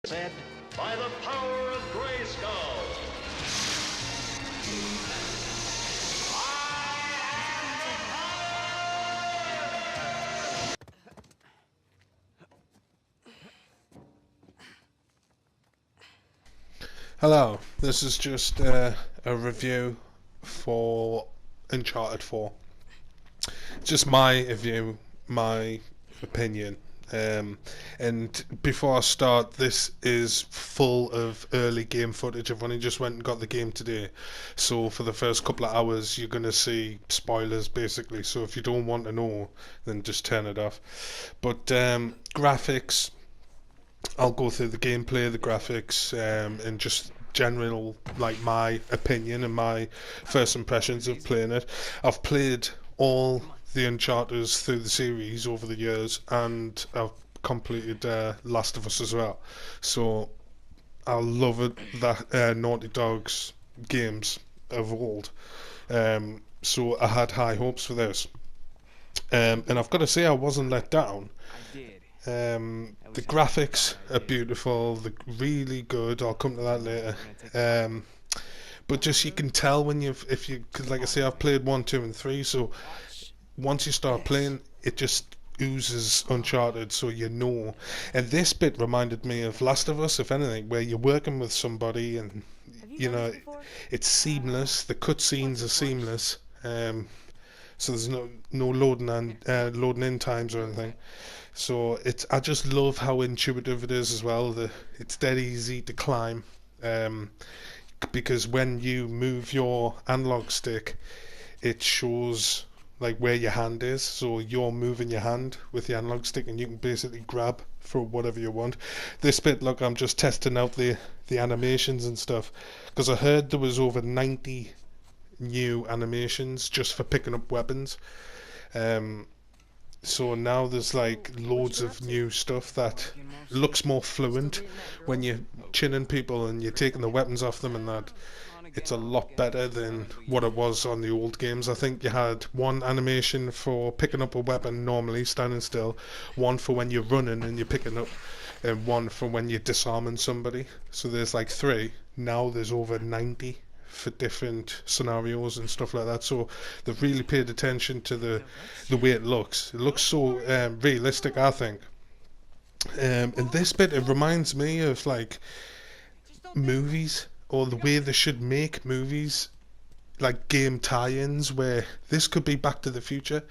Said by the power of Grayskull. Hello, this is just a review for Uncharted 4. Just my review, my opinion. And before I start, this is full of early game footage. I've only just went and got the game today, so for the first couple of hours you're going to see spoilers basically, so if you don't want to know, then just turn it off. But graphics, I'll go through the gameplay, the graphics, and just general, like, my opinion and my first impressions of playing it. I've played all the Uncharted through the series over the years, and I've completed Last of Us as well. So I love it that Naughty Dog's games of old. So I had high hopes for this, and I've got to say I wasn't let down. The graphics are beautiful, they're really good. I'll come to that later. But just you can tell when cause like I say, I've played 1, 2, and 3. So once you start playing, it just oozes Uncharted, so you know. And this bit reminded me of Last of Us, if anything, where you're working with somebody and you know it's seamless. The cutscenes are seamless. So there's no loading in times or anything. So I just love how intuitive it is as well. It's dead easy to climb, because when you move your analog stick, it shows like where your hand is. So you're moving your hand with the analog stick, and you can basically grab for whatever you want. This bit, look, I'm just testing out the animations and stuff, because I heard there was over 90 new animations just for picking up weapons. So now there's like loads of new stuff that looks more fluent when you're chinning people and you're taking the weapons off them, and that it's a lot better than what it was on the old games. I think you had one animation for picking up a weapon normally, standing still, one for when you're running and you're picking up, and one for when you're disarming somebody. So there's like 3. Now there's over 't for different scenarios and stuff like that. So they've really paid attention to the way it looks. It looks so realistic, I think. And this bit, it reminds me of like movies, or the way they should make movies, like game tie-ins, where this could be Back to the Future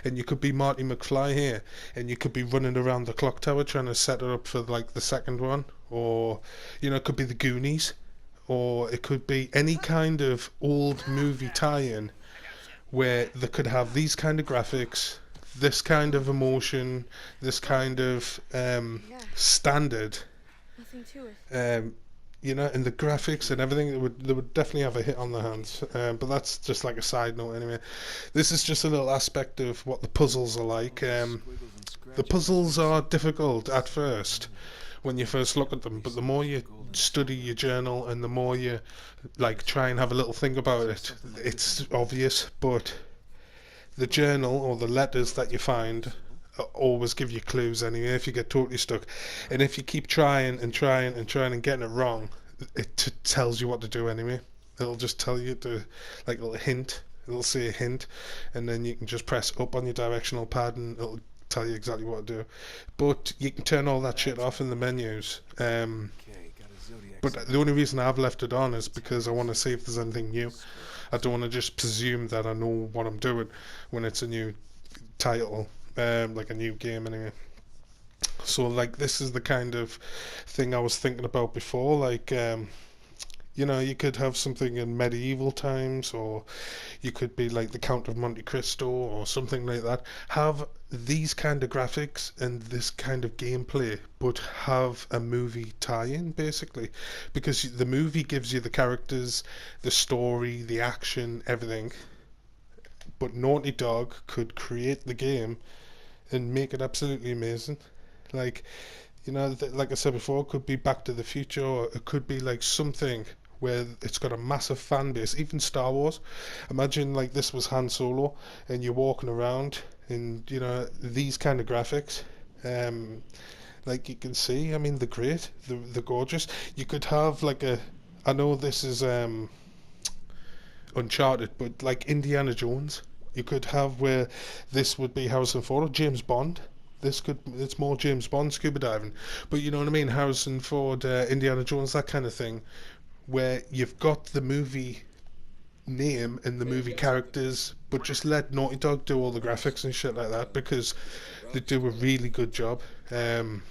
and you could be Marty McFly here, and you could be running around the clock tower trying to set it up for like the second one. Or it could be the Goonies, or it could be any kind of old movie tie-in where they could have these kind of graphics, this kind of emotion, this kind of standard, and the graphics and everything. They would definitely have a hit on their hands. But that's just like a side note anyway. This is just a little aspect of what the puzzles are like. The puzzles are difficult at first when you first look at them, but the more you study your journal and the more you like try and have a little think about it, it's obvious. But the journal or the letters that you find always give you clues anyway if you get totally stuck. And if you keep trying and trying and trying and getting it wrong, it tells you what to do anyway. It'll just tell you to, like, a little hint. It'll say a hint, and then you can just press up on your directional pad and it'll tell you exactly what to do. But you can turn all that shit off in the menus. But the only reason I've left it on is because I want to see if there's anything new. I don't want to just presume that I know what I'm doing when it's a new title, like a new game anyway. So like this is the kind of thing I was thinking about before, like you could have something in medieval times, or you could be like the Count of Monte Cristo or something like that. Have these kind of graphics and this kind of gameplay, but have a movie tie-in basically, because the movie gives you the characters, the story, the action, everything. But Naughty Dog could create the game and make it absolutely amazing. Like, like I said before, it could be Back to the Future, or it could be like something where it's got a massive fan base. Even Star Wars. Imagine like this was Han Solo, and you're walking around in these kind of graphics. Like you can see, I mean, they're great, they're gorgeous. You could have like a, I know this is Uncharted, but like Indiana Jones, you could have where this would be Harrison Ford or James Bond. It's more James Bond scuba diving, but you know what I mean, Harrison Ford, Indiana Jones, that kind of thing, where you've got the movie name and the movie characters, but just let Naughty Dog do all the graphics and shit like that, because they do a really good job. And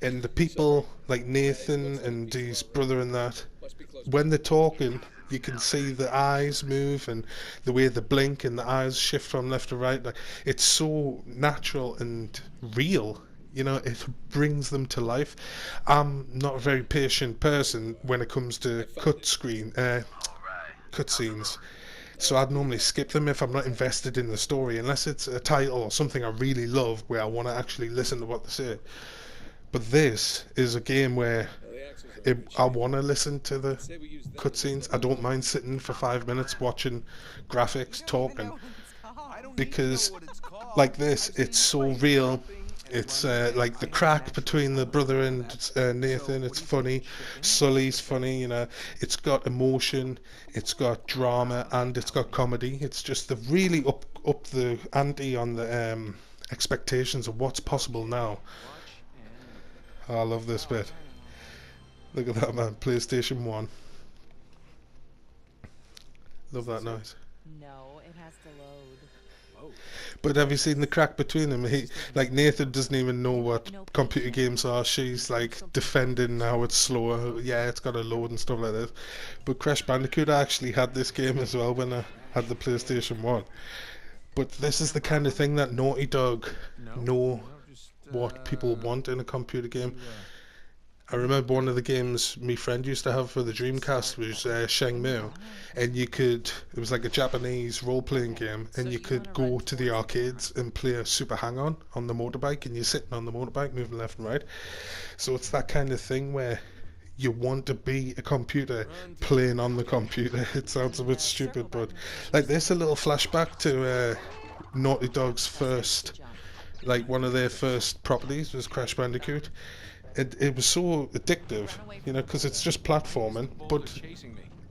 the people like Nathan and his brother and that, when they're talking, you can see the eyes move and the way they blink and the eyes shift from left to right. Like, it's so natural and real. You know, it brings them to life. I'm not a very patient person when it comes to cutscenes, so I'd normally skip them if I'm not invested in the story, unless it's a title or something I really love where I want to actually listen to what they say. But this is a game where I want to listen to the cutscenes. I don't mind sitting for 5 minutes watching graphics, talking, because like this, it's so real. It's like the crack between the brother and Nathan. It's funny. Sully's funny. You know, it's got emotion, it's got drama, and it's got comedy. It's just the really up the ante on the expectations of what's possible now. Oh, I love this bit. Look at that, man. PlayStation 1. Love that noise. No, it has to load. But have you seen the crack between them? Like Nathan doesn't even know what computer games are. She's like defending how it's slower. Yeah, it's got to load and stuff like this. But Crash Bandicoot, I actually had this game as well when I had the PlayStation 1. But this is the kind of thing that Naughty Dog know what people want in a computer game. I remember one of the games my friend used to have for the Dreamcast was Shenmue, and it was like a Japanese role-playing game, and you could go to the arcades and play a Super Hang-On on the motorbike, and you're sitting on the motorbike moving left and right. So it's that kind of thing where you want to be a computer playing on the computer. It sounds a bit stupid, but like there's a little flashback to Naughty Dog's first, like one of their first properties was Crash Bandicoot. It was so addictive, you know, because it's just platforming, but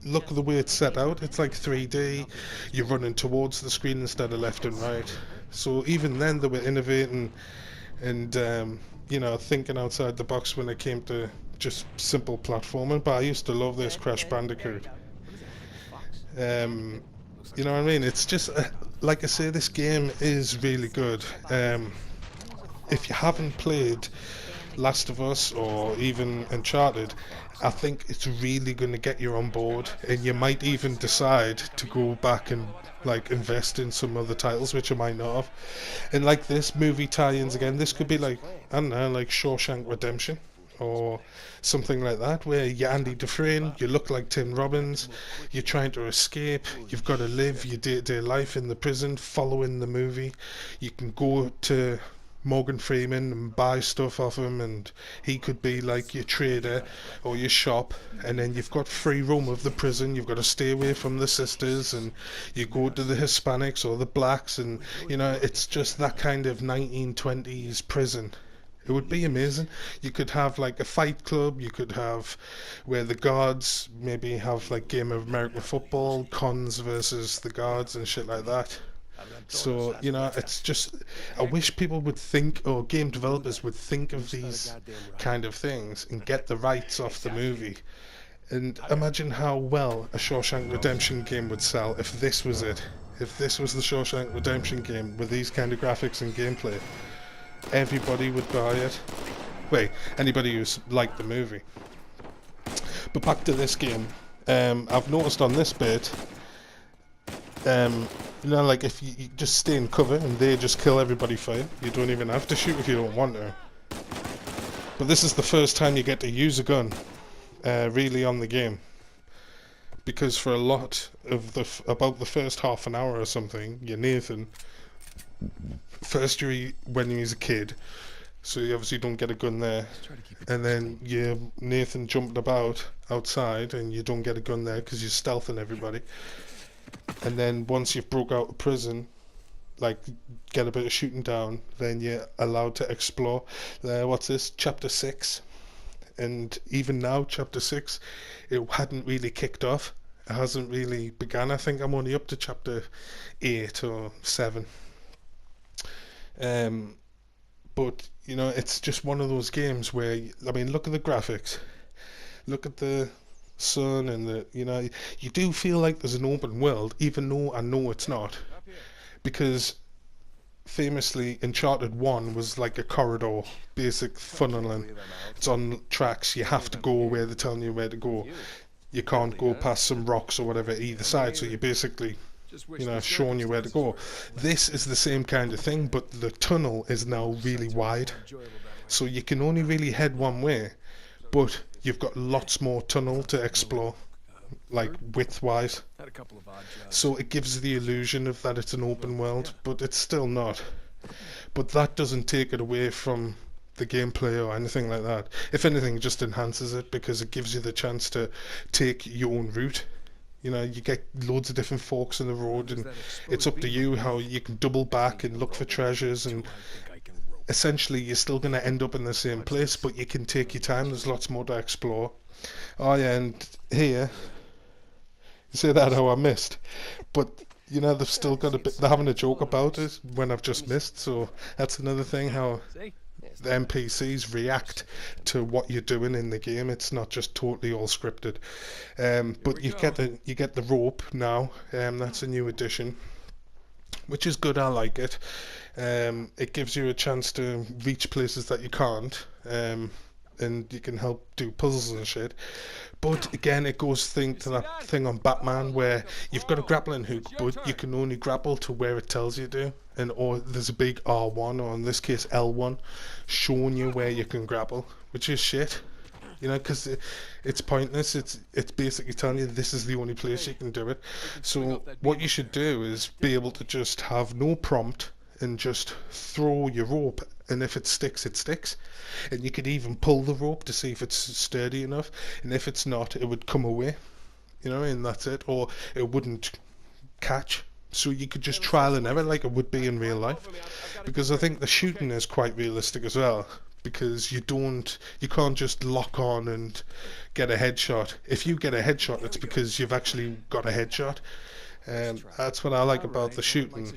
look at the way it's set out. It's like 3D, you're running towards the screen instead of left and right. So even then they were innovating and, you know, thinking outside the box when it came to just simple platforming. But I used to love this Crash Bandicoot. You know what I mean? It's just, like I say, this game is really good. If you haven't played Last of Us or even Uncharted, I think it's really going to get you on board, and you might even decide to go back and like invest in some other titles which you might not have. And like this movie tie-ins again, this could be like, I don't know, like Shawshank Redemption or something like that, where you're Andy Dufresne, you look like Tim Robbins, you're trying to escape, you've got to live your day-to-day life in the prison following the movie. You can go to Morgan Freeman and buy stuff off him, and he could be like your trader or your shop, and then you've got free roam of the prison. You've got to stay away from the sisters, and you go to the Hispanics or the blacks, and you know, it's just that kind of 1920s prison. It would be amazing. You could have like a fight club, you could have where the guards maybe have like game of American football, cons versus the guards and shit like that. So, you know, it's just, I wish people would think, or game developers would think of these kind of things and get the rights off the movie. And imagine how well a Shawshank Redemption game would sell if this was it. If this was the Shawshank Redemption game with these kind of graphics and gameplay. Everybody would buy it. Wait, anybody who's liked the movie. But back to this game. I've noticed on this bit, you know, like if you just stay in cover and they just kill everybody for you, you don't even have to shoot if you don't want to. But this is the first time you get to use a gun, really on the game. Because for a lot of about the first half an hour or something, you're Nathan. First you're when he's a kid, so you obviously don't get a gun there. And then you're Nathan jumping about outside and you don't get a gun there because you're stealthing everybody. And then once you've broke out of prison, like get a bit of shooting down, then you're allowed to explore. What's this? Chapter 6. And even now, Chapter 6, it hadn't really kicked off. It hasn't really begun. I think I'm only up to Chapter 8 or 7. But, you know, it's just one of those games where, I mean, look at the graphics. Look at the sun and the, you know, you do feel like there's an open world, even though I know it's not. Because famously, Uncharted 1 was like a corridor, basic funneling. It's on tracks, you have to go where they're telling you where to go. You can't go past some rocks or whatever either side, so you basically, you know, showing you where to go. This is the same kind of thing, but the tunnel is now really wide. So you can only really head one way, but you've got lots more tunnel to explore, like width-wise. So it gives the illusion of that it's an open world, but it's still not. But that doesn't take it away from the gameplay or anything like that. If anything, it just enhances it because it gives you the chance to take your own route. You know, you get loads of different forks in the road, and it's up to you how you can double back and look for treasures, and essentially you're still going to end up in the same place, but you can take your time. There's lots more to explore. Oh yeah, and here, you say that how I missed, but you know, they've still got a bit, they're having a joke about it when I've just missed, so that's another thing, how the NPCs react to what you're doing in the game. It's not just totally all scripted. But you get the rope now. That's a new addition, which is good. I like it. It gives you a chance to reach places that you can't, and you can help do puzzles and shit. But again, it goes to that thing on Batman where you've got a grappling hook, but you can only grapple to where it tells you to, or there's a big R1, or in this case L1, showing you where you can grapple, which is shit. You know, because it's pointless. It's basically telling you this is the only place you can do it. So what you should do is be able to just have no prompt and just throw your rope, and if it sticks, it sticks. And you could even pull the rope to see if it's sturdy enough, and if it's not, it would come away, you know, and that's it, or it wouldn't catch. So you could just trial and error like it would be in real life, because I think the shooting is quite realistic as well, because you can't just lock on and get a headshot. If you get a headshot, it's because you've actually got a headshot, and that's what I like about the shooting.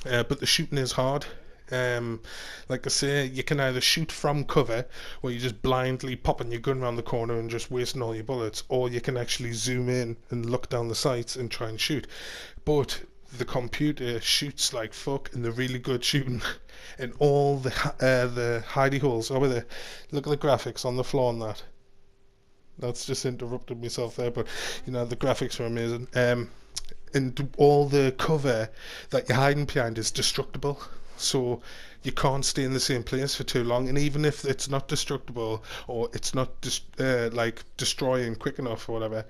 But the shooting is hard. Like I say, you can either shoot from cover, where you're just blindly popping your gun around the corner and just wasting all your bullets, or you can actually zoom in and look down the sights and try and shoot. But the computer shoots like fuck, and they're really good shooting. And all the hidey holes over there. Look at the graphics on the floor on that. That's just interrupted myself there, but you know, the graphics are amazing. And all the cover that you're hiding behind is destructible, so you can't stay in the same place for too long. And even if it's not destructible, or it's not like destroying quick enough or whatever,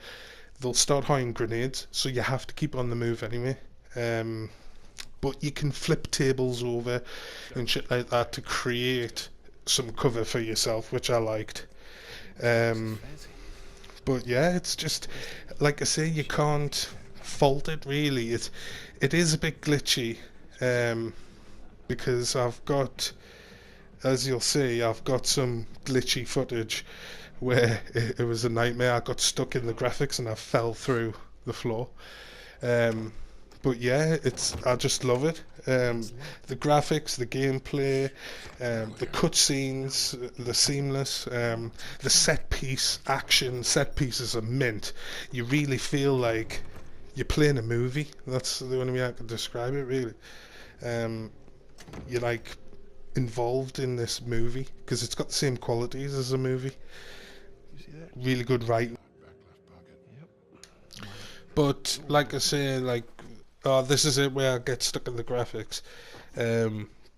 they'll start hiring grenades, so you have to keep on the move anyway. But you can flip tables over and shit like that to create some cover for yourself, which I liked. But yeah, it's just, like I say, you can't fault it really. It is a bit glitchy, because I've got, as you'll see, I've got some glitchy footage where it was a nightmare. I got stuck in the graphics and I fell through the floor. But yeah, I just love it. The graphics, the gameplay, the cutscenes, the seamless, the set pieces are mint. You really feel like you're playing a movie. That's the only way I can describe it, really. You're like involved in this movie because it's got the same qualities as a movie. Really good writing. But like I say, this is it where I get stuck in the graphics.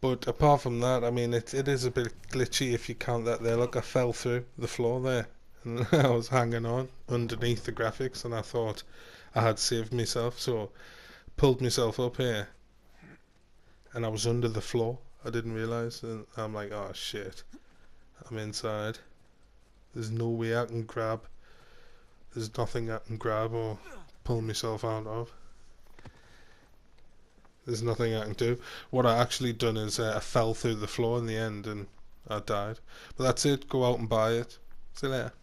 But apart from that, I mean, it is a bit glitchy if you count that there. Look, I fell through the floor there, and I was hanging on underneath the graphics, and I thought I had saved myself, so pulled myself up here, and I was under the floor. I didn't realise, and I'm like, oh shit, I'm inside. There's no way I can grab. There's nothing I can grab or pull myself out of. There's nothing I can do. What I actually done is I fell through the floor in the end and I died. But that's it. Go out and buy it. See you later.